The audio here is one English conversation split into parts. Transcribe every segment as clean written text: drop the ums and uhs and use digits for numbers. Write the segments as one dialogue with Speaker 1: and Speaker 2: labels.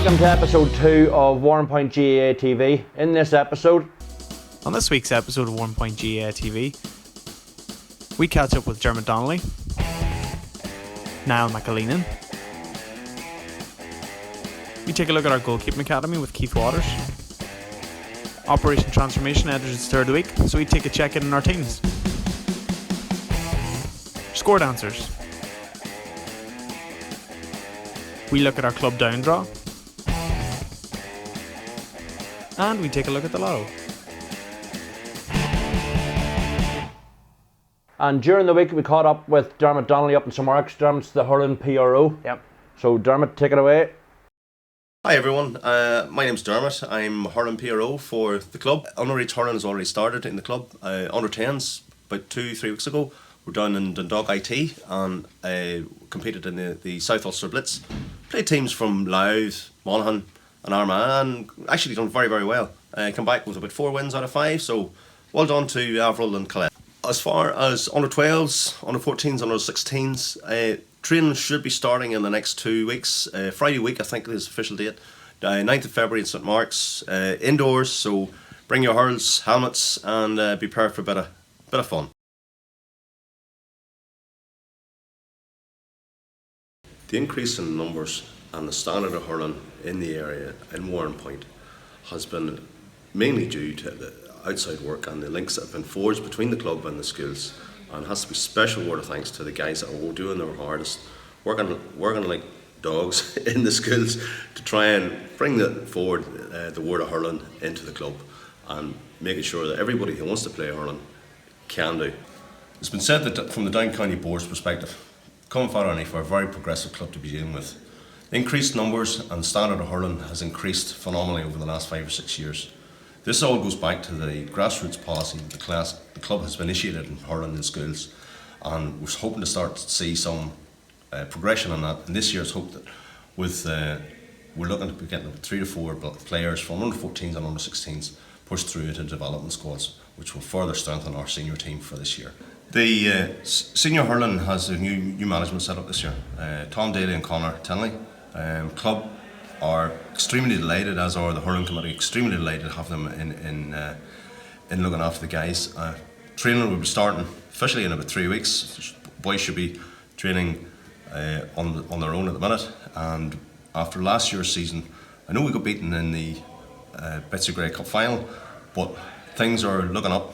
Speaker 1: Welcome to episode 2 of Warrenpoint GAA TV. In this episode,
Speaker 2: on this week's episode of Warrenpoint GAA TV, we catch up with Dermot Donnelly, Niall McAleenan. We take a look at our goalkeeping academy with Keith Waters. Operation Transformation enters its third week, so we take a check in on our teams. Score dancers. We look at our club down draw. And we take a look at the lotto.
Speaker 1: and during the week we caught up with Dermot Donnelly up in St Mark's. Dermot's the hurling PRO.
Speaker 3: Yep.
Speaker 1: So Dermot, take it away.
Speaker 4: Hi everyone, my name's Dermot. I'm hurling PRO for the club. Underage hurling has already started in the club. Under 10s about 2-3 weeks ago. We're down in Dundalk IT and competed in the South Ulster Blitz. Played teams from Louth, Monaghan and Armagh and actually done very, very well. Come back with about 4 wins out of 5, so well done to Avril and Colette. As far as under 12s, under 14s, under 16s, training should be starting in the next 2 weeks. Friday week I think is the official date. 9th of February in St Mark's, indoors, so bring your hurls, helmets and be prepared for a bit of fun. The increase in numbers and the standard of hurling in the area in Warrenpoint has been mainly due to the outside work and the links that have been forged between the club and the schools, and it has to be special word of thanks to the guys that are doing their hardest, working like dogs in the schools to try and bring forward the word of hurling into the club and making sure that everybody who wants to play hurling can do. It's been said that from the Down County Board's perspective, Cumann Pheadair Naofa are a very progressive club to be dealing with. Increased numbers and standard of hurling has increased phenomenally over the last 5 or 6 years. This all goes back to the grassroots policy the club has initiated in hurling in schools, and we're hoping to start to see some progression on that. And this year's hope that we're looking to be getting 3 to 4 players from under 14s and under 16s pushed through into development squads, which will further strengthen our senior team for this year. The senior hurling has a new management set up this year. Tom Daly and Conrad Tinley. Club are extremely delighted, as are the hurling committee, extremely delighted to have them in looking after the guys. Training will be starting officially in about 3 weeks. Boys should be training on their own at the minute. And after last year's season, I know we got beaten in the Betsy Gray Cup final, but things are looking up.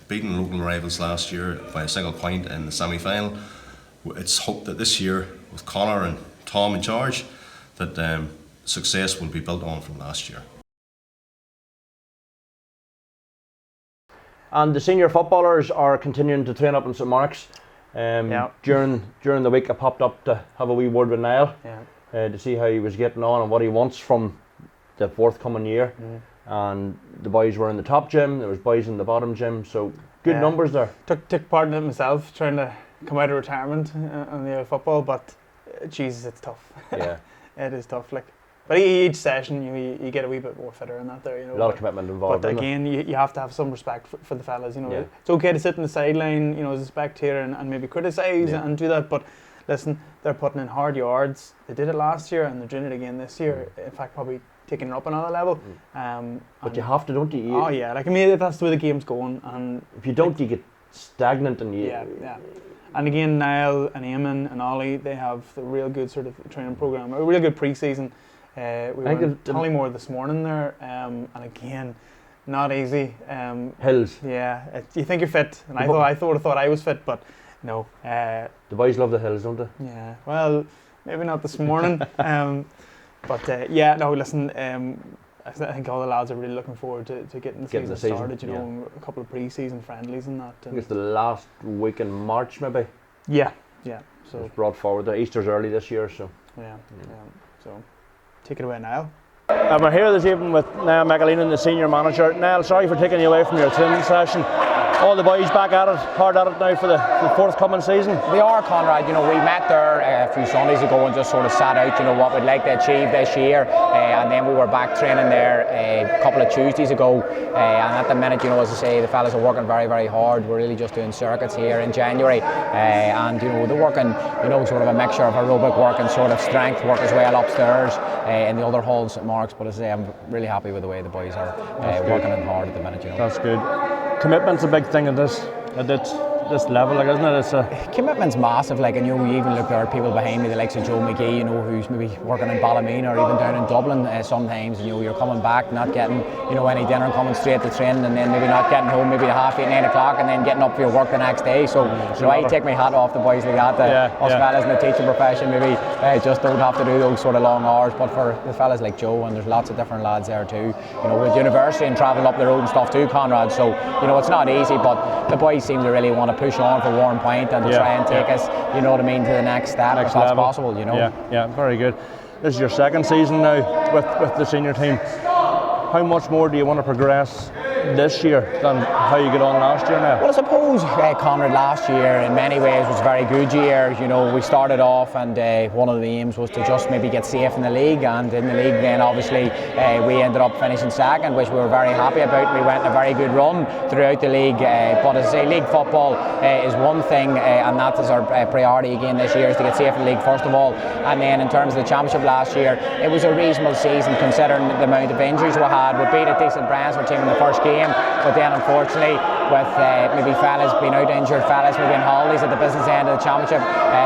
Speaker 4: Beating local rivals last year by a single point in the semi-final. It's hoped that this year, with Connor and Tom in charge, that success will be built on from last year.
Speaker 1: And the senior footballers are continuing to train up in St Mark's. During the week I popped up to have a wee word with Niall to see how he was getting on and what he wants from the forthcoming year. And the boys were in the top gym, there was boys in the bottom gym, so good numbers there.
Speaker 3: Took part in it myself, trying to come out of retirement on the football, but Jesus, it's tough.
Speaker 1: Yeah.
Speaker 3: It is tough. But each session you get a wee bit more fitter in that there, you know.
Speaker 1: A lot of commitment involved.
Speaker 3: But again, you have to have some respect for the fellas, you know.
Speaker 1: Yeah.
Speaker 3: It's okay to sit on the sideline, you know, as a spectator and maybe criticise and do that, but listen, they're putting in hard yards. They did it last year and they're doing it again this year. In fact, probably taking it up another level.
Speaker 1: But you have to, don't you?
Speaker 3: Oh yeah, I mean that's the way the game's going, and
Speaker 1: if you don't, you get stagnant and you.
Speaker 3: Yeah. And again, Niall and Eamon and Ollie, they have a real good sort of training program, a real good pre-season. We were in Tollymore this morning there, and again, not easy.
Speaker 1: Hills.
Speaker 3: Yeah, you think you're fit, and I thought I was fit, but no.
Speaker 1: The boys love the hills, don't they?
Speaker 3: Yeah. Well, maybe not this morning. Listen. I think all the lads are really looking forward to getting the season started. You know, a couple of pre-season friendlies and that.
Speaker 1: I think it's the last week in March, maybe.
Speaker 3: Yeah. So
Speaker 1: it's brought forward. The Easter's early this year, so.
Speaker 3: Yeah. So, take it away, Niall.
Speaker 1: We're here this evening with Niall McAleenan, the senior manager. Niall, sorry for taking you away from your training session. all the boys back at it, hard at it now for the forthcoming season?
Speaker 5: They are, Conrad. You know, we met there a few Sundays ago and just sort of sat out, you know, what we'd like to achieve this year, and then we were back training there a couple of Tuesdays ago, and at the minute, you know, as I say, the fellas are working very, very hard. We're really just doing circuits here in January, and you know, they're working, you know, sort of a mixture of aerobic work and sort of strength work as well upstairs in the other hall in St Mark's. But as I say, I'm really happy with the way the boys are working and hard at the minute. You know,
Speaker 1: that's good. Commitment's a big thing at this level, like, isn't it? It's
Speaker 5: commitment's massive. Like, and you know, you even look, there are people behind me, the likes of Joe McGee, you know, who's maybe working in Ballymena or even down in Dublin sometimes. You know, you're coming back, not getting, you know, any dinner, coming straight to training, and then maybe not getting home maybe at 8:30, 9 o'clock, and then getting up for your work the next day. So, you know, I take my hat off to boys like that. Us fellas in the teaching profession maybe just don't have to do those sort of long hours. But for the fellas like Joe, and there's lots of different lads there too, you know, with university and travelling up the road and stuff too, Conrad. So, you know, it's not easy, but the boys seem to really want to push on for Warrenpoint and to try and take us, you know what I mean, to the next step, if that's possible, you know.
Speaker 1: Yeah, very good. This is your second season now with the senior team. How much more do you want to progress this year than how you got on last year now?
Speaker 5: Well, I suppose Conrad last year in many ways was a very good year. You know, we started off and one of the aims was to just maybe get safe in the league, and in the league then obviously we ended up finishing second, which we were very happy about. We went on a very good run throughout the league, but as I say, league football is one thing, and that is our priority again this year, is to get safe in the league first of all. And then in terms of the championship last year, it was a reasonable season considering the amount of injuries we had. We beat a decent Brownsford team in the first game, but then unfortunately with maybe fellas being out injured, fellas maybe on holidays at the business end of the championship,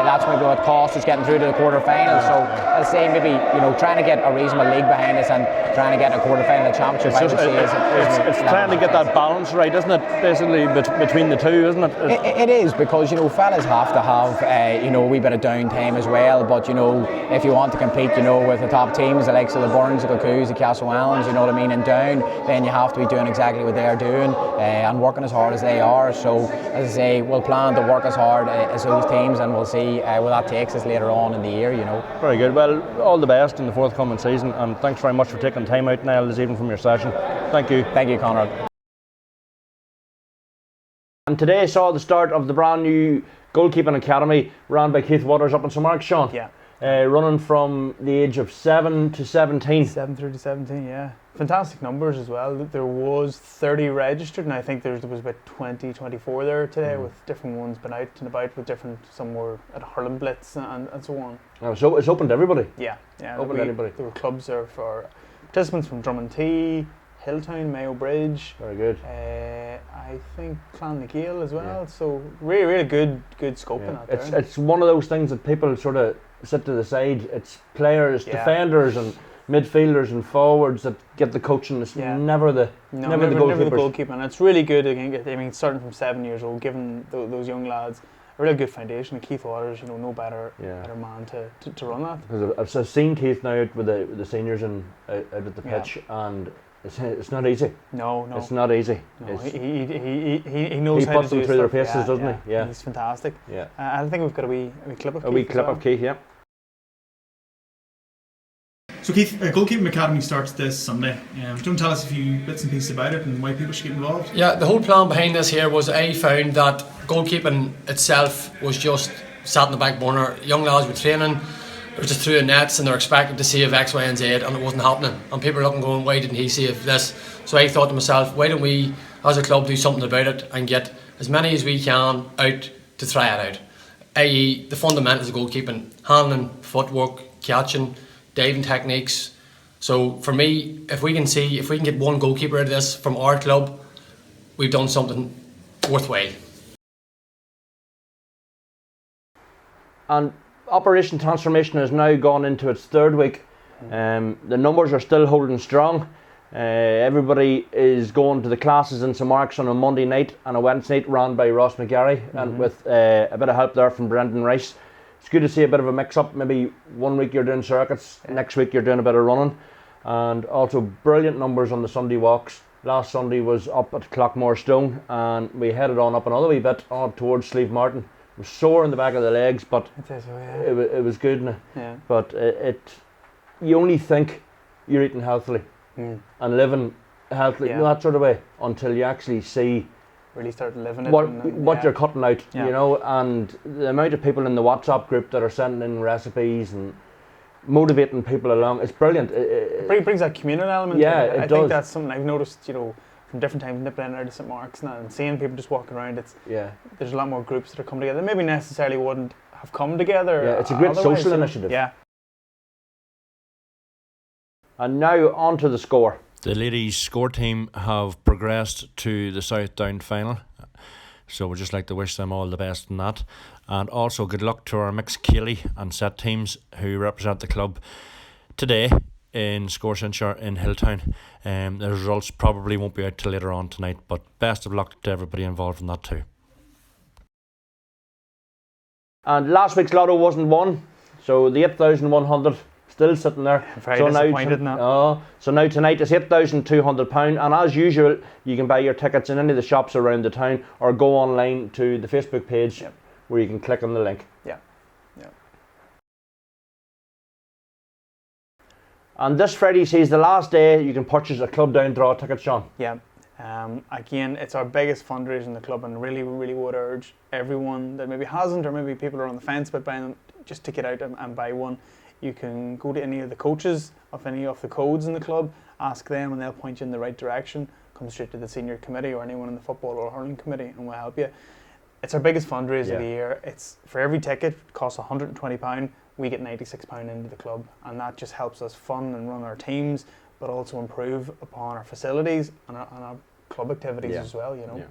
Speaker 5: that's maybe what cost us getting through to the quarter-final. So I'll say maybe, you know, trying to get a reasonable league behind us and trying to get a quarter-final of the championship,
Speaker 1: it's trying to get that balance right, isn't it, basically between the two, isn't it?
Speaker 5: It is, because, you know, fellas have to have you know, a wee bit of downtime as well, but, you know, if you want to compete, you know, with the top teams, the likes of the Burns, the Cuckoos, the Castlewellens, you know what I mean, and down, then you have to be doing exactly what they're doing and working as hard as they are. So as I say, we'll plan to work as hard as those teams, and we'll see where that takes us later on in the year, you know.
Speaker 1: Very good. Well, all the best in the forthcoming season, and thanks very much for taking time out, Niall, this evening from your session. Thank you.
Speaker 5: Thank you, Conrad.
Speaker 1: And today saw the start of the brand new goalkeeping academy run by Keith Waters up in St Mark's, Sean.
Speaker 3: Yeah.
Speaker 1: Running from the age of 7 to 17.
Speaker 3: 7 through to 17, yeah. Fantastic numbers as well. There was 30 registered, and I think there was about 20, 24 there today, with different ones been out and about with different, some were at Hurling Blitz and so on.
Speaker 1: Oh, so it's open to everybody?
Speaker 3: Yeah.
Speaker 1: Open to anybody.
Speaker 3: There were clubs there for participants from Drummondtee, Hilltown, Mayo Bridge.
Speaker 1: Very good.
Speaker 3: I think Clonagale as well. So really good scoping out there.
Speaker 1: It's one of those things that people sort of sit to the side. It's players, defenders and midfielders and forwards that get the coaching. It's never the
Speaker 3: goalkeeper. And it's really good. I mean, starting from 7 years old, giving those young lads a really good foundation. And Keith Waters, you know, no better man to run that.
Speaker 1: Because I've seen Keith now out with the seniors and out at the pitch, and it's not easy.
Speaker 3: No.
Speaker 1: It's not easy.
Speaker 3: No, he knows how to do
Speaker 1: He puts them through their paces, doesn't he? Yeah.
Speaker 3: He's fantastic.
Speaker 1: Yeah.
Speaker 3: I think we've got a wee clip of Keith.
Speaker 1: A wee clip of Keith, yeah.
Speaker 2: So Keith, Goalkeeping Academy starts this Sunday. Do you want to tell us a few bits and pieces about it and why people should get involved?
Speaker 6: Yeah, the whole plan behind this here was I found that goalkeeping itself was just sat in the back burner. Young lads were training, they were just through the nets and they're expected to save X, Y and Z, and it wasn't happening. And people are looking going, why didn't he save this? So I thought to myself, why don't we as a club do something about it and get as many as we can out to try it out, i.e. the fundamentals of goalkeeping, handling, footwork, catching, diving techniques. So for me, if we can get one goalkeeper out of this from our club, we've done something worthwhile.
Speaker 1: And Operation Transformation has now gone into its third week. The numbers are still holding strong. Everybody is going to the classes in St Mark's on a Monday night and a Wednesday night, run by Ross McGarry, and with a bit of help there from Brendan Rice. It's good to see a bit of a mix-up. Maybe 1 week you're doing circuits, next week you're doing a bit of running, and also brilliant numbers on the Sunday walks. Last Sunday was up at Clockmore Stone, and we headed on up another wee bit on towards Slieve Martin. It was sore in the back of the legs, but it was good. But you only think you're eating healthily and living healthily, that sort of way, until you actually see
Speaker 3: really start living it.
Speaker 1: What you're cutting out,
Speaker 3: Yeah.
Speaker 1: you know, and the amount of people in the WhatsApp group that are sending in recipes and motivating people along, it's brilliant.
Speaker 3: It brings that communal element.
Speaker 1: Yeah,
Speaker 3: to it.
Speaker 1: it
Speaker 3: I
Speaker 1: does.
Speaker 3: think that's something I've noticed, you know, from different times nipping in and out of St. Mark's and seeing people just walking around. There's a lot more groups that are coming together. Maybe necessarily wouldn't have come together.
Speaker 1: Yeah, it's a great
Speaker 3: otherwise,
Speaker 1: social initiative.
Speaker 3: Yeah.
Speaker 1: And now on to the score.
Speaker 7: The ladies' score team have progressed to the South Down final, so we'd just like to wish them all the best in that. And also good luck to our mixed Keeley and set teams who represent the club today in Scoreshinshire in Hilltown. The results probably won't be out till later on tonight, but best of luck to everybody involved in that too.
Speaker 1: And last week's lotto wasn't won, so the 8,100 still sitting there.
Speaker 3: Very disappointed in that.
Speaker 1: So now tonight is £8,200, and as usual, you can buy your tickets in any of the shops around the town or go online to the Facebook page where you can click on the link.
Speaker 3: Yeah.
Speaker 1: And this Friday sees the last day you can purchase a Club Down draw ticket, Sean.
Speaker 3: Yeah. Again, it's our biggest fundraiser in the club, and really would urge everyone that maybe hasn't, or maybe people are on the fence about buying them, just to get out and buy one. You can go to any of the coaches of any of the codes in the club, ask them, and they'll point you in the right direction. Come straight to the senior committee or anyone in the football or hurling committee, and we'll help you. It's our biggest fundraiser of the year. It's for every ticket, it costs £120. We get £96 into the club, and that just helps us fund and run our teams, but also improve upon our facilities and our club activities as well. You know.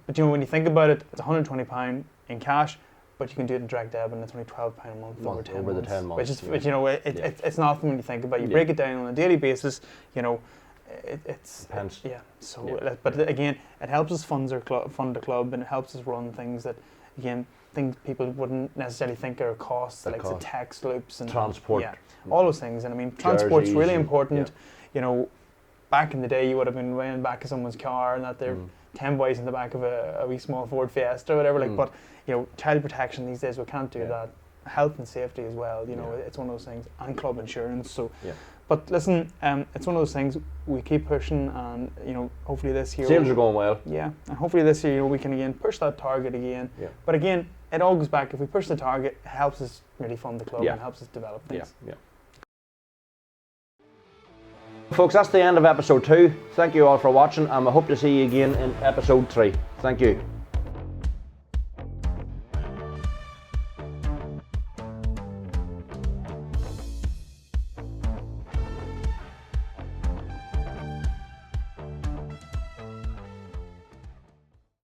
Speaker 3: But you know, when you think about it, it's £120 in cash. But you can do it in direct debit, and it's only £12 a month over 10
Speaker 1: over
Speaker 3: months.
Speaker 1: the 10 months.
Speaker 3: Which is, you know, it's nothing when you think about it. You break it down on a daily basis, you know, it's...
Speaker 1: Pence.
Speaker 3: But again, it helps us fund the club, and it helps us run things that, again, things people wouldn't necessarily think are costs, like the tax loops and...
Speaker 1: Transport.
Speaker 3: Yeah, all those things. And I mean, transport's really important. You know, back in the day, you would have been way in the back of someone's car and that they're 10 boys in the back of a wee small Ford Fiesta or whatever, but... You know, child protection these days, we can't do that. Health and safety as well, you know, it's one of those things, and club insurance. So, but listen, it's one of those things we keep pushing, and you know, hopefully this year
Speaker 1: sales are going well.
Speaker 3: Yeah, and hopefully this year, you know, we can again push that target again. Yeah. But again, it all goes back. If we push the target, it helps us really fund the club and helps us develop things.
Speaker 1: Yeah. Folks, that's the end of episode 2. Thank you all for watching, and I hope to see you again in episode 3. Thank you.